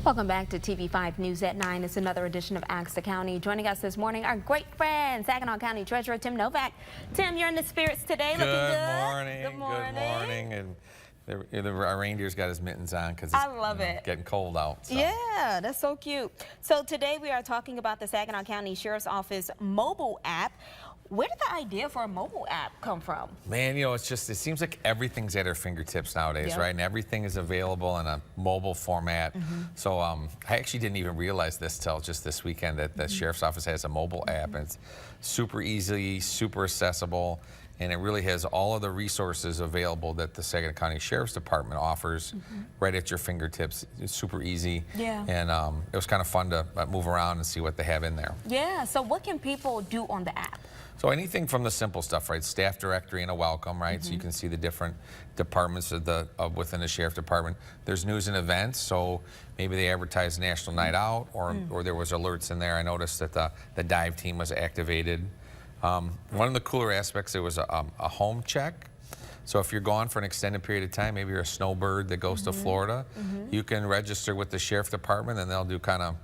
Welcome back to TV5 News at 9. It's another edition of Ask the County. Joining us this morning, our great friend, Saginaw County Treasurer Tim Novak. Tim, you're in the spirits today. Looking good. Morning. Good morning. And our reindeer's got his mittens on because I love it. Getting cold out. So. Yeah, that's so cute. So today we are talking about the Saginaw County Sheriff's Office mobile app. Where did the idea for a mobile app come from? Man, it seems like everything's at our fingertips nowadays, right? And everything is available in a mobile format. So I actually didn't even realize this till just this weekend that the Sheriff's Office has a mobile app. And it's super easy, super accessible, and it really has all of the resources available that the Saginaw County Sheriff's Department offers right at your fingertips. It's super easy. Yeah. And it was kind of fun to move around and see what they have in there. Yeah, so what can people do on the app? So anything from the simple stuff, right? Staff directory and a welcome, right? So you can see the different departments of within the Sheriff Department. There's news and events, so maybe they advertise National Night Out, or there was alerts in there. I noticed that the dive team was activated. One of the cooler aspects, there was a home check. So if you're gone for an extended period of time, maybe you're a snowbird that goes to Florida, you can register with the Sheriff Department and they'll do kind of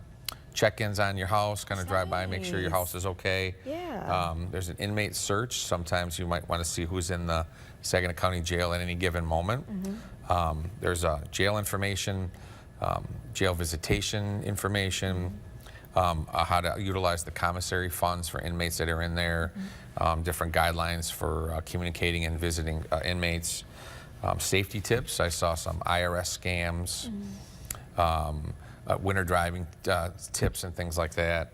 check-ins on your house, kind of drive by, make sure your house is okay. Yeah. There's an inmate search. Sometimes you might want to see who's in the Saginaw County Jail at any given moment. There's jail information, jail visitation information, how to utilize the commissary funds for inmates that are in there, different guidelines for communicating and visiting inmates, safety tips. I saw some IRS scams. Winter driving tips and things like that.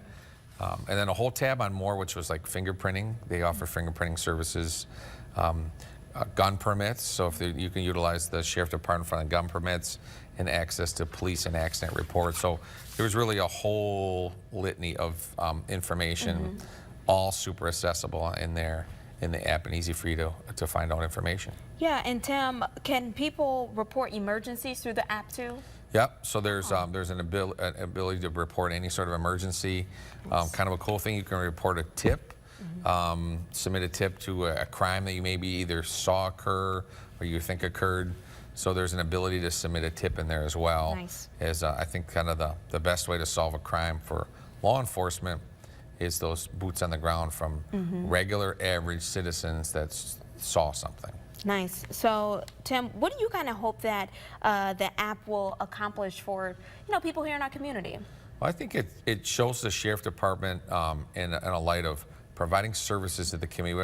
And then a whole tab on more, which was like fingerprinting. They offer fingerprinting services. Gun permits, so if you can utilize the Sheriff Department for the gun permits and access to police and accident reports. So there was really a whole litany of information, all super accessible in there in the app and easy for you to find out information. Yeah, and Tim, can people report emergencies through the app too? Yep, so there's an ability to report any sort of emergency. Kind of a cool thing, you can report a tip, submit a tip to a crime that you maybe either saw occur or you think occurred. So there's an ability to submit a tip in there as well. Nice. As I think kind of the best way to solve a crime for law enforcement is those boots on the ground from regular average citizens that saw something. Nice. So, Tim, what do you kind of hope that the app will accomplish for, people here in our community? Well, I think it shows the Sheriff Department in a light of providing services to the community. We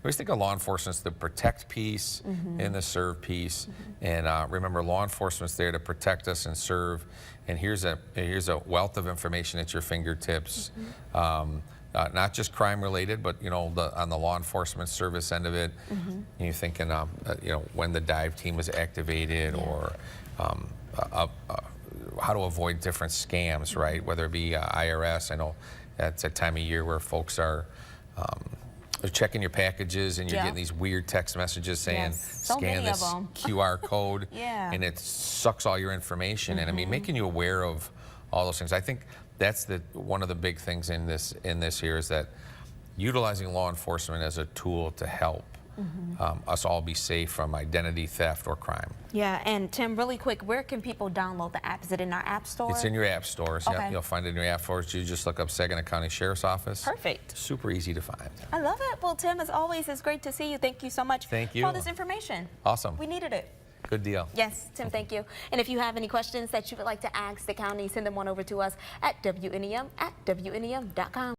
always think of law enforcement as the protect piece and the serve piece. And remember, law enforcement's there to protect us and serve. And here's a wealth of information at your fingertips. Not just crime related, but on the law enforcement service end of it, you're thinking, when the dive team was activated, or how to avoid different scams, right? Whether it be IRS, I know that's a time of year where folks are checking your packages and you're getting these weird text messages saying, scan this QR code, and it sucks all your information. And I mean, making you aware of all those things. I think that's one of the big things in this here is that utilizing law enforcement as a tool to help us all be safe from identity theft or crime. Yeah, and Tim, really quick, where can people download the app? Is it in our app store? It's in your app stores. Okay. Yep, you'll find it in your app stores. You just look up Saginaw County Sheriff's Office. Perfect. Super easy to find. I love it. Well, Tim, as always, it's great to see you. Thank you so much for all this information. Awesome. We needed it. Good deal. Yes, Tim, thank you. And if you have any questions that you would like to ask the county, send them on over to us at WNEM@WNEM.com.